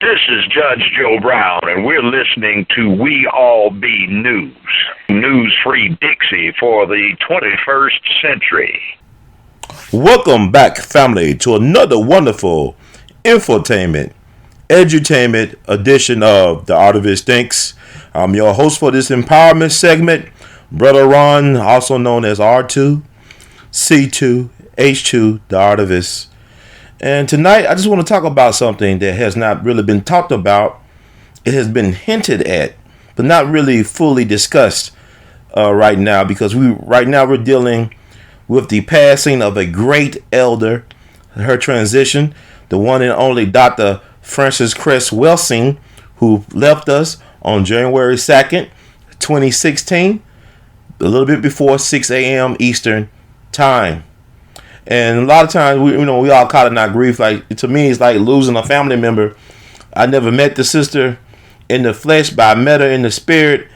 This is Judge Joe Brown, and we're listening to We All Be News. News-free Dixie for the 21st century. Welcome back, family, to another wonderful infotainment, edutainment edition of The Artivist Thinks. I'm your host for this empowerment segment, Brother Ron, also known as R2, C2, H2, The Artivist. And tonight, I just want to talk about something that has not really been talked about. It has been hinted at, but not really fully discussed right now, because we're dealing with the passing of a great elder, her transition, the one and only Dr. CREss WElsINg, who left us on January 2nd, 2016, a little bit before 6 a.m. Eastern time. And a lot of times, we all caught in our grief. Like, to me, it's like losing a family member. I never met the sister in the flesh, but I met her in the spirit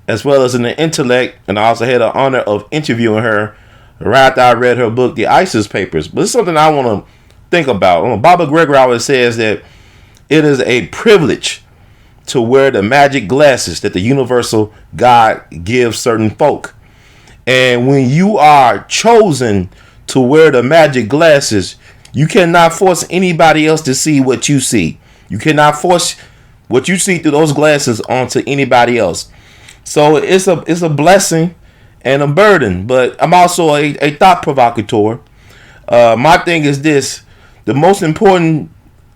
as well as in the intellect. And I also had the honor of interviewing her right after I read her book, The ISIS Papers. But it's something I want to think about. Baba Gregory always says that it is a privilege to wear the magic glasses that the universal God gives certain folk. And when you are chosen to wear the magic glasses, you cannot force anybody else to see what you see. You cannot force what you see through those glasses onto anybody else. So it's a blessing and a burden, but I'm also a thought provocateur. My thing is this: the most important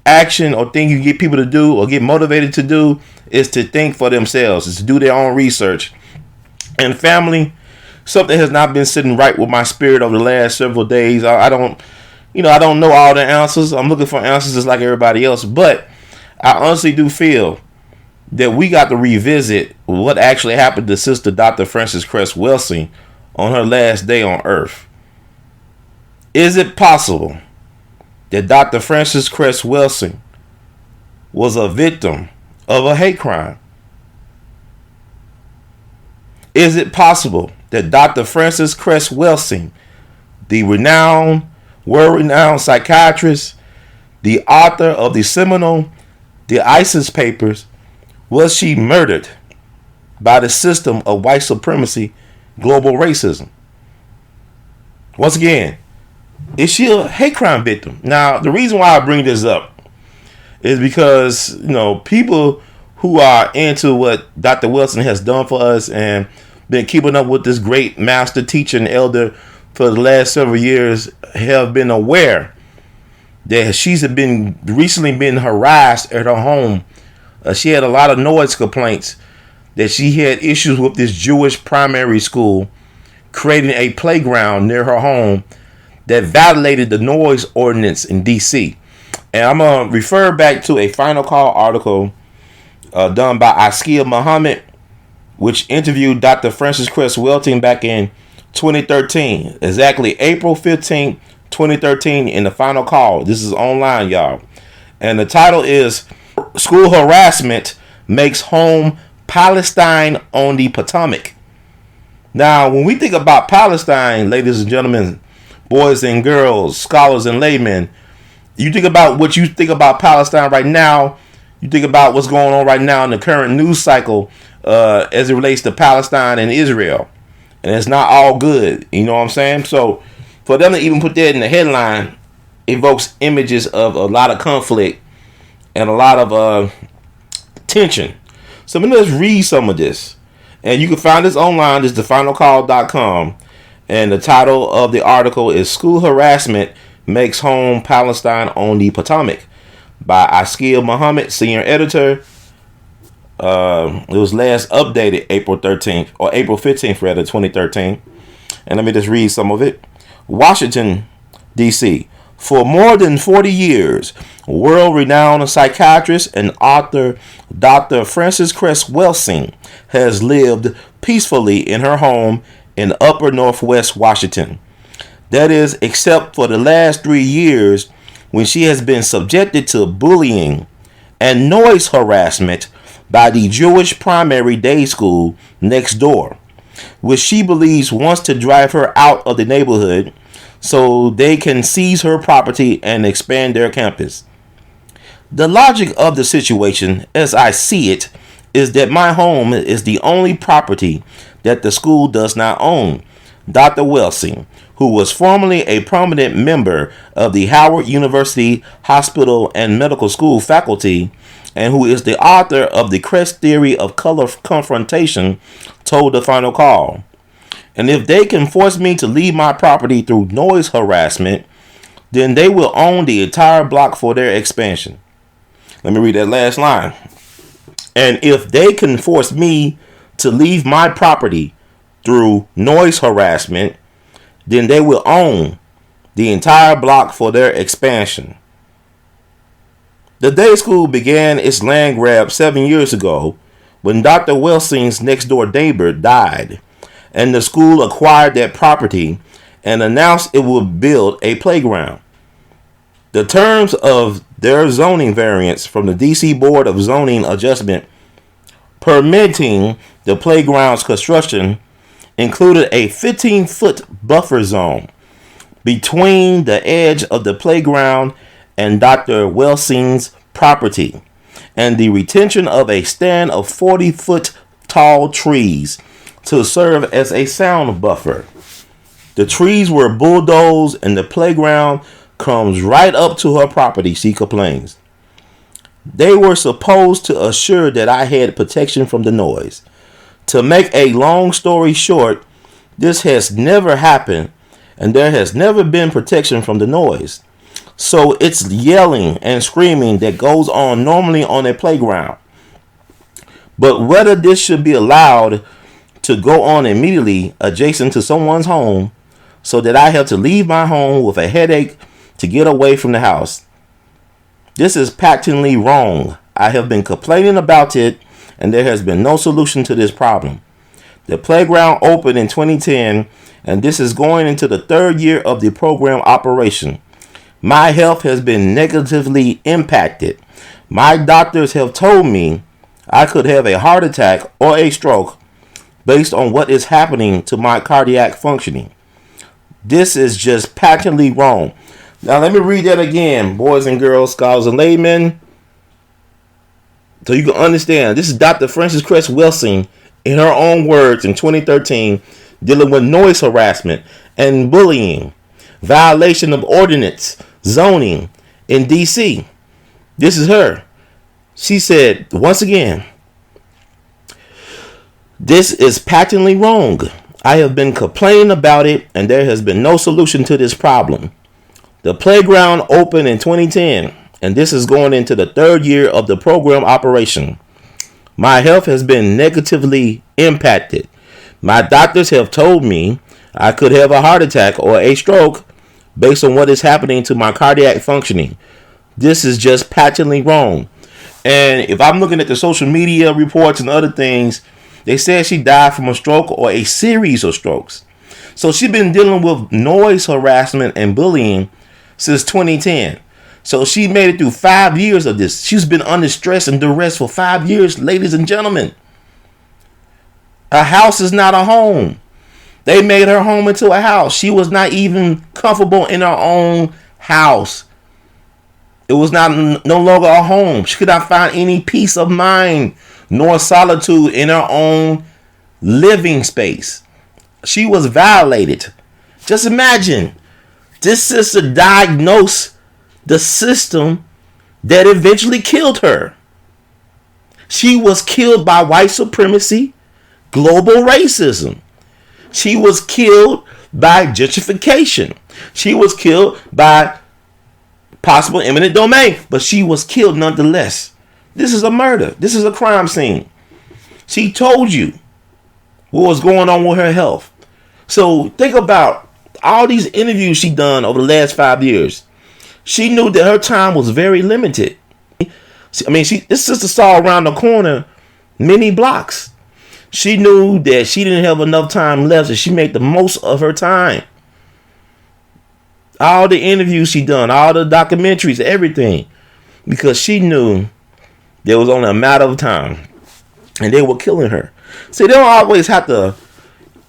action or thing you get people to do or get motivated to do is to think for themselves, is to do their own research. And family, something has not been sitting right with my spirit over the last several days. I don't know all the answers. I'm looking for answers just like everybody else. But I honestly do feel that we got to revisit what actually happened to Sister Dr. CREss WElsINg on her last day on earth. Is it possible that Dr. CREss WElsINg was a victim of a hate crime? Is it possible that Dr. CREss WElsINg, the world-renowned psychiatrist, the author of the seminal The ISIS Papers, was she murdered by the system of white supremacy, global racism? Once again, is she a hate crime victim? Now, the reason why I bring this up is because, people who are into what Dr. WElsINg has done for us and been keeping up with this great master teacher and elder for the last several years have been aware that she's recently been harassed at her home. She had a lot of noise complaints that she had issues with this Jewish primary school creating a playground near her home that violated the noise ordinance in D.C. And I'm going to refer back to a Final Call article done by A.L.L, which interviewed Dr. CREss WElsINg back in 2013, exactly April 15, 2013, in the Final Call. This is online, y'all. And the title is School Harassment Makes Home PalestINe on the Potomac. Now, when we think about Palestine, ladies and gentlemen, boys and girls, scholars and laymen, you think about what you think about Palestine right now. You think about what's going on right now in the current news cycle as it relates to Palestine and Israel. And it's not all good. You know what I'm saying? So for them to even put that in the headline evokes images of a lot of conflict and a lot of tension. So let's read some of this. And you can find this online. It's thefinalcall.com. And the title of the article is School Harassment Makes Home PalestINe on the Potomac by A.L., senior editor. It was last updated April 13th or April 15th, rather, 2013. And let me just read some of it. Washington, D.C. For more than 40 years, world-renowned psychiatrist and author Dr. CREss WElsINg has lived peacefully in her home in upper northwest Washington. That is, except for the last 3 years when she has been subjected to bullying and noise harassment by the Jewish primary day school next door, which she believes wants to drive her out of the neighborhood so they can seize her property and expand their campus. The logic of the situation, as I see it, is that my home is the only property that the school does not own. Dr. Welsing, who was formerly a prominent member of the Howard University Hospital and Medical School faculty, and who is the author of the CREss theory of color confrontation, told the final call. And if they can force me to leave my property through noise harassment, then they will own the entire block for their expansion. Let me read that last line. And if they can force me to leave my property through noise harassment, then they will own the entire block for their expansion. The day school began its land grab 7 years ago when Dr. Welsing's next door neighbor died, and the school acquired that property and announced it would build a playground. The terms of their zoning variance from the DC Board of Zoning Adjustment permitting the playground's construction included a 15-foot buffer zone between the edge of the playground and Dr. Welsing's property, and the retention of a stand of 40-foot tall trees to serve as a sound buffer. The trees were bulldozed and the playground comes right up to her property, she complains. They were supposed to assure that I had protection from the noise. To make a long story short, this has never happened, and there has never been protection from the noise. So it's yelling and screaming that goes on normally on a playground. But whether this should be allowed to go on immediately adjacent to someone's home, so that I have to leave my home with a headache to get away from the house. This is patently wrong. I have been complaining about it, and there has been no solution to this problem. The playground opened in 2010, and this is going into the third year of the program operation. My health has been negatively impacted. My doctors have told me I could have a heart attack or a stroke based on what is happening to my cardiac functioning. This is just patently wrong. Now let me read that again, boys and girls, scholars and laymen, so you can understand. This is Dr. CREss WElsINg, in her own words, in 2013, dealing with noise harassment and bullying, violation of ordinance, zoning in DC. This is her. She said, once again, this is patently wrong. I have been complaining about it, and there has been no solution to this problem. The playground opened in 2010, and this is going into the third year of the program operation. My health has been negatively impacted. My doctors have told me I could have a heart attack or a stroke based on what is happening to my cardiac functioning. This is just patently wrong. And if I'm looking at the social media reports and other things, they said she died from a stroke or a series of strokes. So she's been dealing with noise harassment and bullying since 2010. So she made it through 5 years of this. She's been under stress and duress for 5 years, ladies and gentlemen. A house is not a home. They made her home into a house. She was not even comfortable in her own house. It was no longer a home. She could not find any peace of mind nor solitude in her own living space. She was violated. Just imagine, this sister diagnosed the system that eventually killed her. She was killed by white supremacy, global racism. She was killed by gentrification. She was killed by possible eminent domain, but she was killed nonetheless. This is a murder. This is a crime scene. She told you what was going on with her health. So think about all these interviews she done over the last 5 years. She knew that her time was very limited. This sister saw around the corner many blocks. She knew that she didn't have enough time left, so she made the most of her time. All the interviews she done, all the documentaries, everything, because she knew there was only a matter of time, and they were killing her. See, they don't always have to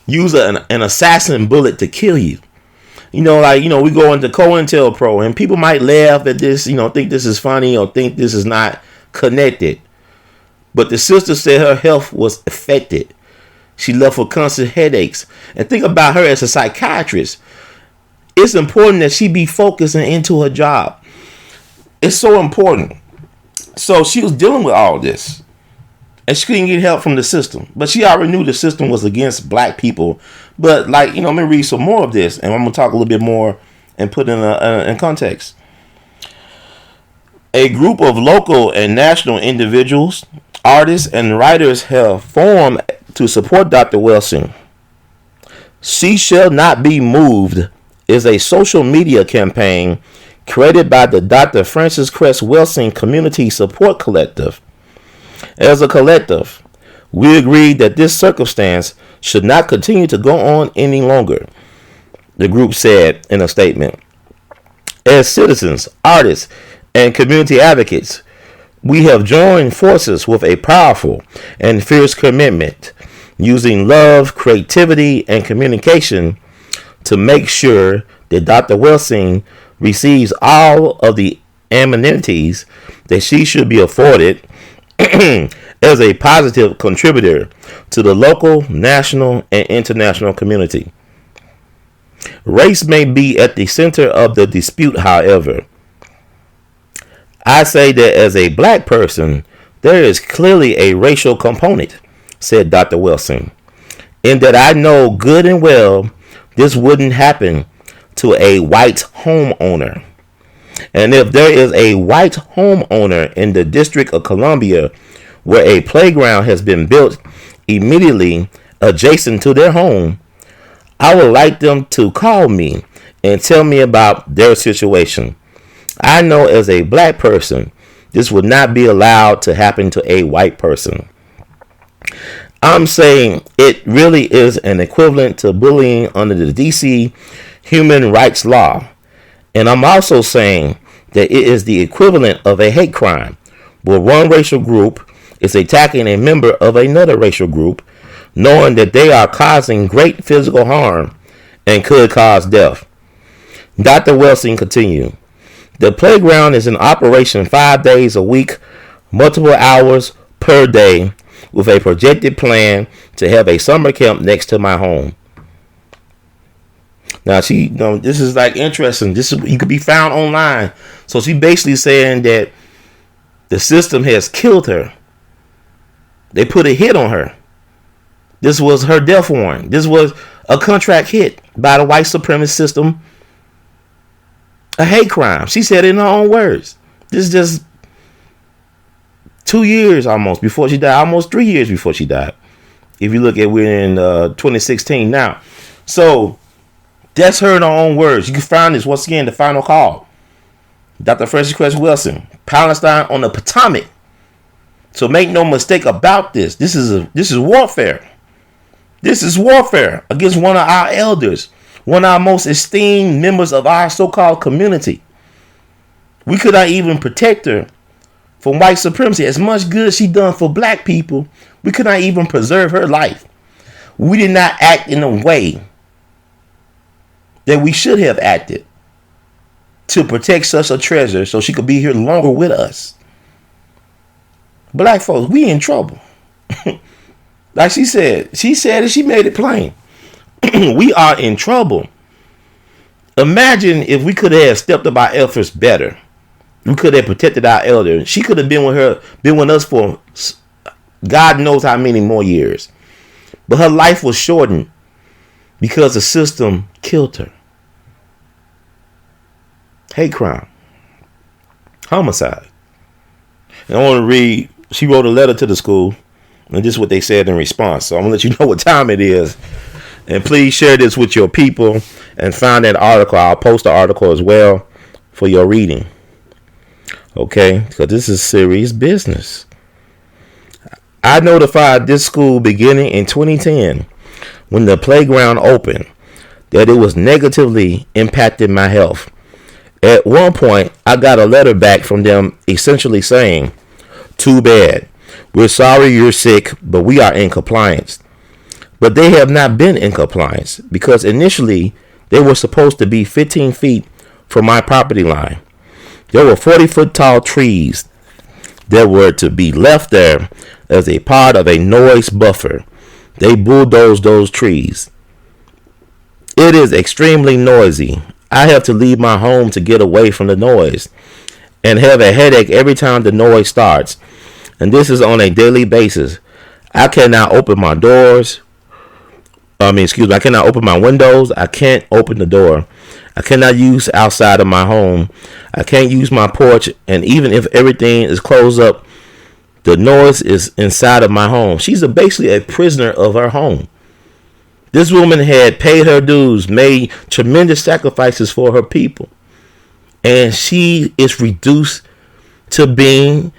use an assassin bullet to kill you. We go into COINTELPRO and people might laugh at this, think this is funny or think this is not connected. But the sister said her health was affected. She left with constant headaches. And think about her as a psychiatrist. It's important that she be focused and into her job. It's so important. So she was dealing with all this. And she couldn't get help from the system. But she already knew the system was against black people. But let me read some more of this. And I'm going to talk a little bit more and put in context. A group of local and national individuals, artists, and writers have formed to support Dr. WElsINg. She Shall Not Be Moved is a social media campaign created by the Dr. CREss WElsINg Community Support Collective. As a collective, we agreed that this circumstance should not continue to go on any longer, the group said in a statement. As citizens, artists, and community advocates, we have joined forces with a powerful and fierce commitment, using love, creativity, and communication to make sure that Dr. WElsINg receives all of the amenities that she should be afforded as a positive contributor to the local, national, and international community. Race may be at the center of the dispute, however. I say that as a black person, there is clearly a racial component, said Dr. WElsINg, in that I know good and well this wouldn't happen to a white homeowner. And if there is a white homeowner in the District of Columbia where a playground has been built immediately adjacent to their home, I would like them to call me and tell me about their situation. I know as a black person, this would not be allowed to happen to a white person. I'm saying it really is an equivalent to bullying under the DC human rights law. And I'm also saying that it is the equivalent of a hate crime, where one racial group is attacking a member of another racial group, knowing that they are causing great physical harm and could cause death. Dr. WElsINg continued. The playground is in operation 5 days a week, multiple hours per day, with a projected plan to have a summer camp next to my home. Now, this is interesting. You could be found online. So she basically saying that the system has killed her. They put a hit on her. This was her death warrant. This was a contract hit by the white supremacist system. A hate crime. She said it in her own words. This is just 2 years almost before she died. Almost 3 years before she died. If you look at, we're in 2016 now. So that's her in her own words. You can find this once again, the final call. Dr. CREss WElsINg, PalestINe on the Potomac. So make no mistake about this. This is warfare. This is warfare against one of our elders, one of our most esteemed members of our so-called community. We could not even protect her from white supremacy. As much good she done for black people, we could not even preserve her life. We did not act in a way that we should have acted to protect such a treasure so she could be here longer with us. Black folks, we in trouble. Like she said it, she made it plain. We are in trouble. Imagine if we could have stepped up our efforts better. We could have protected our elder. She could have been with us for God knows how many more years. But her life was shortened because the system killed her. Hate crime. Homicide. And I want to read, she wrote a letter to the school, and this is what they said in response. So I'm going to let you know what time it is. And please share this with your people and find that article. I'll post the article as well for your reading. Okay? Because this is serious business. I notified this school beginning in 2010 when the playground opened that it was negatively impacting my health. At one point, I got a letter back from them essentially saying, "Too bad. We're sorry you're sick, but we are in compliance." But they have not been in compliance because initially They were supposed to be 15 feet from my property line. There were 40-foot tall trees that were to be left there as a part of a noise buffer. They bulldozed those trees. It is extremely noisy. I have to leave my home to get away from the noise and have a headache every time the noise starts. And this is on a daily basis. I cannot open my doors. I cannot open my windows. I can't open the door. I cannot use outside of my home. I can't use my porch. And even if everything is closed up, the noise is inside of my home. She's basically a prisoner of her home. This woman had paid her dues, made tremendous sacrifices for her people. And she is reduced to being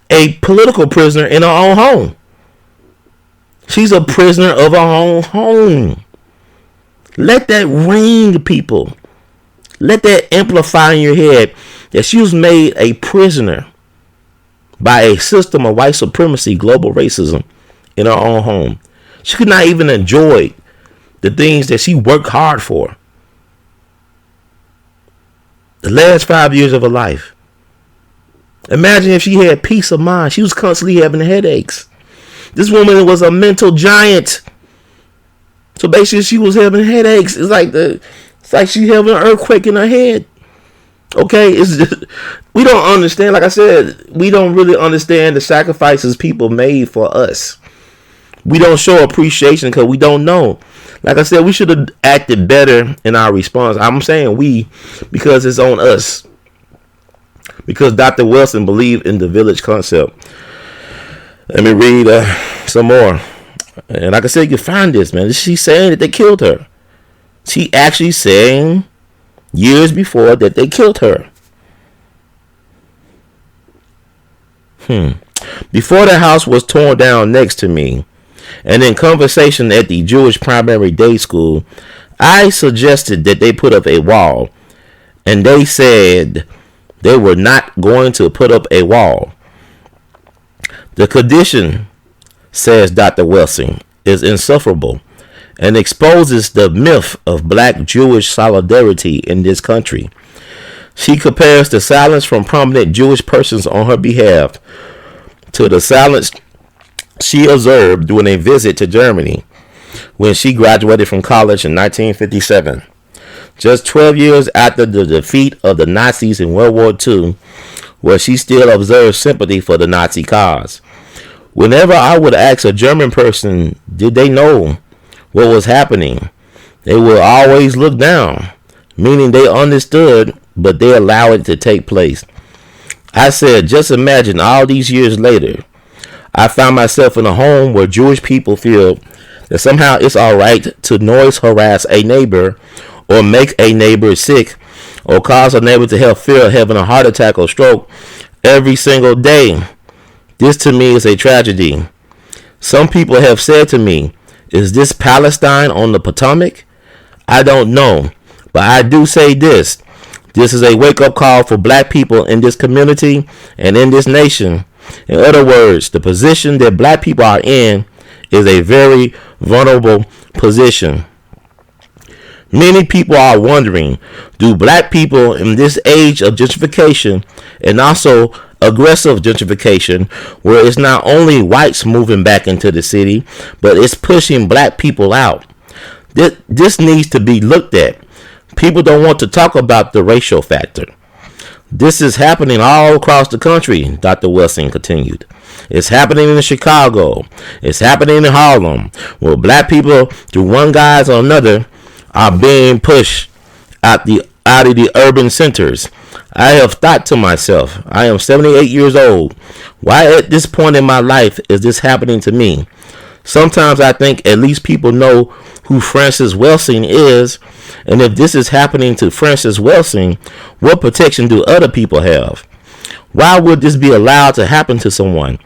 a political prisoner in her own home. She's a prisoner of her own home. Let that ring, people. Let that amplify in your head that she was made a prisoner by a system of white supremacy, global racism in her own home. She could not even enjoy the things that she worked hard for. The last 5 years of her life. Imagine if she had peace of mind. She was constantly having headaches. This woman was a mental giant. So basically she was having headaches. It's like she having an earthquake in her head. Okay, it's just, we don't understand. Like I said, we don't really understand the sacrifices people made for us. We don't show appreciation because we don't know. Like I said, we should have acted better in our response. I'm saying we because it's on us. Because Dr. Welsing believed in the village concept. Let me read some more. And like I said, you can find this, man. She's saying that they killed her. She actually saying years before that they killed her. Before the house was torn down next to me, and in conversation at the Jewish primary day school, I suggested that they put up a wall, and they said they were not going to put up a wall. The condition, says Dr. Welsing, is insufferable and exposes the myth of black Jewish solidarity in this country. She compares the silence from prominent Jewish persons on her behalf to the silence she observed during a visit to Germany when she graduated from college in 1957. Just 12 years after the defeat of the Nazis in World War II, where she still observed sympathy for the Nazi cause. Whenever I would ask a German person, did they know what was happening, they would always look down, meaning they understood, but they allowed it to take place. I said, just imagine all these years later, I found myself in a home where Jewish people feel that somehow it's all right to noise harass a neighbor or make a neighbor sick or cause a neighbor to have fear of having a heart attack or stroke every single day. This to me is a tragedy. Some people have said to me, is this PalestINe on the Potomac? I don't know, but I do say this. This is a wake-up call for black people in this community and in this nation. In other words, the position that black people are in is a very vulnerable position. Many people are wondering, do black people in this age of gentrification and also aggressive gentrification, where it's not only whites moving back into the city, but it's pushing black people out, this needs to be looked at. People don't want to talk about the racial factor. This is happening all across the country, Dr. Welsing continued. It's happening in Chicago. It's happening in Harlem, where black people, through one guise or another, are being pushed out of the urban centers. I have thought to myself, I am 78 years old. Why at this point in my life is this happening to me? Sometimes I think at least people know who Frances Welsing is, and if this is happening to Frances Welsing, what protection do other people have? Why would this be allowed to happen to someone?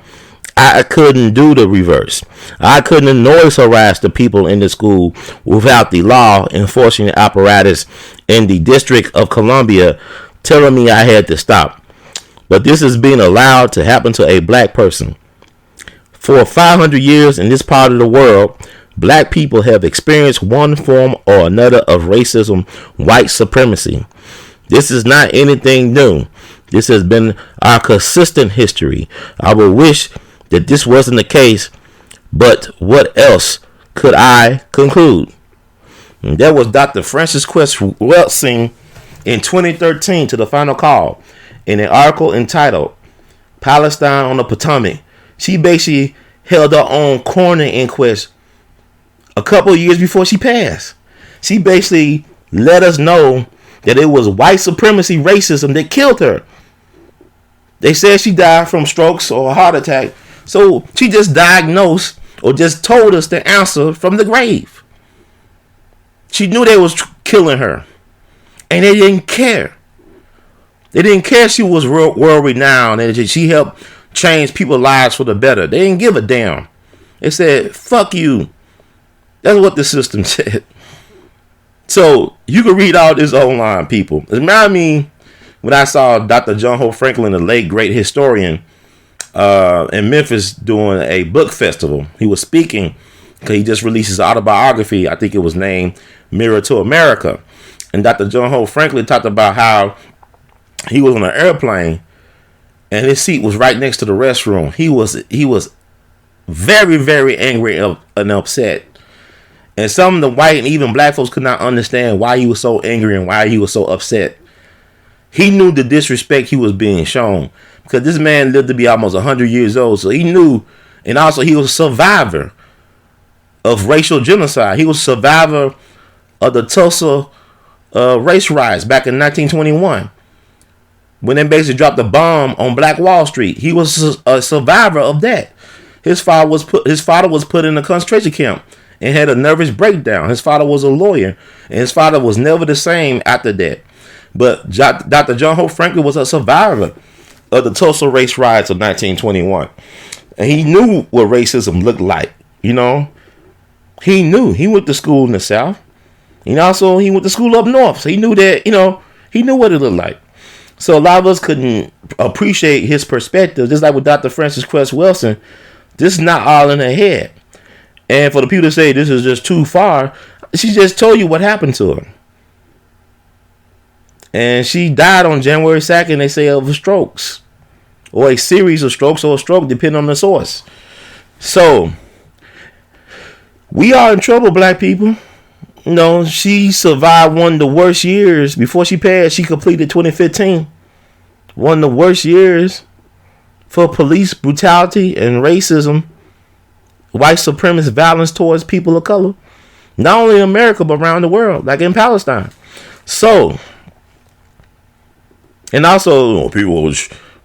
I couldn't do the reverse. I couldn't noise harass the people in the school without the law enforcing apparatus in the District of Columbia telling me I had to stop. But this is being allowed to happen to a black person. For 500 years in this part of the world, Black people have experienced one form or another of racism, white supremacy. This is not anything new. This has been our consistent history. I would wish that this wasn't the case, but what else could I conclude? And that was Dr. Frances Cress Welsing in 2013 to the Final Call in an article entitled PalestINe on the Potomac. She basically held her own coroner inquest a couple of years before she passed. She basically let us know that it was white supremacy racism that killed her. They said she died from strokes or a heart attack. So she just diagnosed or just told us the answer from the grave. She knew they was killing her. And they didn't care. They didn't care she was world renowned and she helped change people's lives for the better. They didn't give a damn. They said, fuck you. That's what the system said. So you can read all this online, people. It reminded me when I saw Dr. John Hope Franklin, the late great historian, in Memphis doing a book festival. He was speaking because he just released his autobiography. I think it was named Mirror to America. And Dr. John Hope Franklin talked about how he was on an airplane and his seat was right next to the restroom. He was very, very angry and upset. And some of the white and even black folks could not understand why he was so angry and why he was so upset. He knew the disrespect he was being shown because this man lived to be almost 100 years old. So he knew, and also he was a survivor of racial genocide. He was a survivor of the Tulsa race riots back in 1921 when they basically dropped a bomb on Black Wall Street. He was a survivor of that. His father was put in a concentration camp and had a nervous breakdown. His father was a lawyer, and his father was never the same after that. But Dr. John Hope Franklin was a survivor of the Tulsa race riots of 1921. And he knew what racism looked like, you know. He knew. He went to school in the South. And also, he went to school up north. So he knew that, you know, he knew what it looked like. So a lot of us couldn't appreciate his perspective. Just like with Dr. Frances Cress Welsing, this is not all in her head. And for the people to say this is just too far, she just told you what happened to her. And she died on January 2nd, they say, of strokes. Or a series of strokes or a stroke, depending on the source. So, we are in trouble, black people. You know, she survived one of the worst years. Before she passed, she completed 2015. One of the worst years for police brutality and racism, white supremacist violence towards people of color. Not only in America, but around the world, like in Palestine. So, and also, people,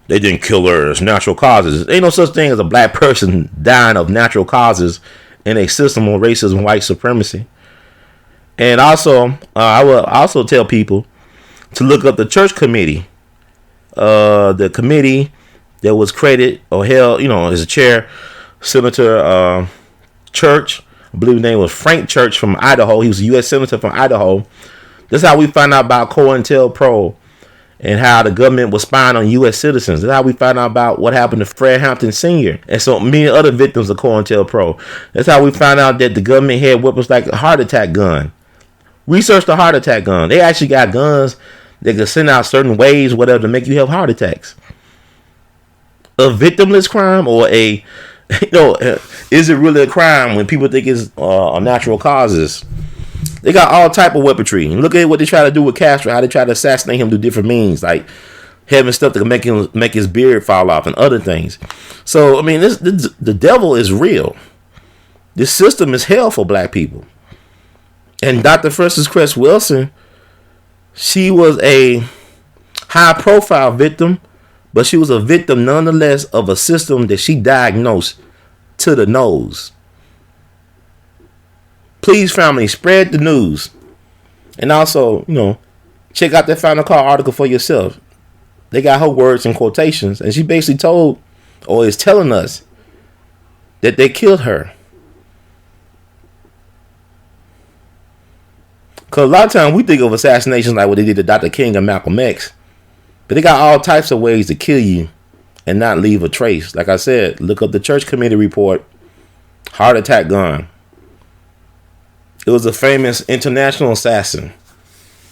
they didn't kill her as natural causes. Ain't no such thing as a black person dying of natural causes in a system of racism, white supremacy. And also, I will also tell people to look up the church committee. The committee that was created or held, you know, as a chair, Senator Church. I believe his name was Frank Church from Idaho. He was a U.S. Senator from Idaho. This is how we find out about COINTELPRO and how the government was spying on U.S. citizens. That's how we find out about what happened to Fred Hampton Sr. and so many other victims of COINTELPRO. That's how we found out that the government had weapons like a heart attack gun. Research the heart attack gun. They actually got guns that can send out certain waves, whatever, to make you have heart attacks. A victimless crime or a, you know, is it really a crime when people think it's natural causes? They got all type of weaponry. Look at what they try to do with Castro, how they try to assassinate him through different means, like having stuff that can make his beard fall off and other things. So, I mean, the devil is real. This system is hell for black people. And Dr. Frances Cress Welsing, she was a high-profile victim, but she was a victim nonetheless of a system that she diagnosed to the nose. Please, family, spread the news. And also, you know, check out that Final Call article for yourself. They got her words in quotations, and she basically told, or is telling us, that they killed her. Because a lot of times we think of assassinations like what they did to Dr. King and Malcolm X. But they got all types of ways to kill you and not leave a trace. Like I said, look up the church committee report. Heart attack gun. It was a famous international assassin.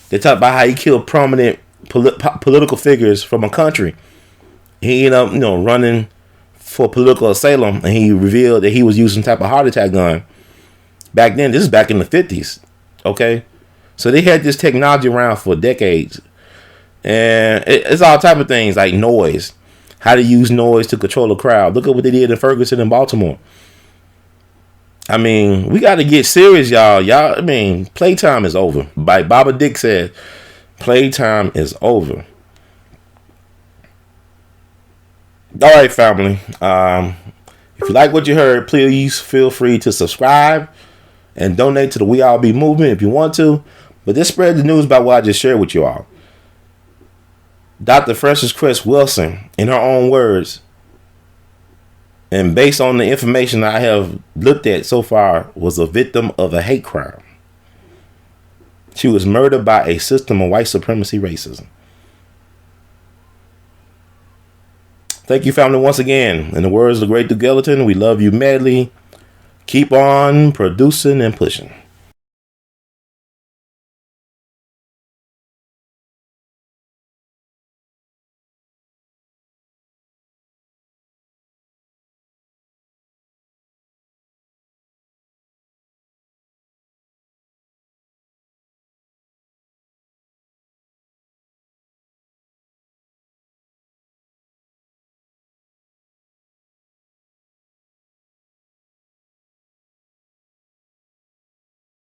They talk about how he killed prominent political figures from a country. He ended up, running for political asylum, and he revealed that he was using some type of heart attack gun. Back then, this is back in the 50s. Okay, so they had this technology around for decades, and it's all type of things like noise, how to use noise to control a crowd. Look at what they did in Ferguson and Baltimore. I mean, we got to get serious, y'all. I mean, playtime is over. Like Baba Dick said, playtime is over. All right, family. If you like what you heard, please feel free to subscribe and donate to the We All Be movement if you want to. But just spread the news about what I just shared with you all. Dr. CREss WElsINg, in her own words, and based on the information I have looked at so far, was a victim of a hate crime. She was murdered by a system of white supremacy racism. Thank you, family, once again. In the words of the great Duke Ellington, we love you madly. Keep on producing and pushing.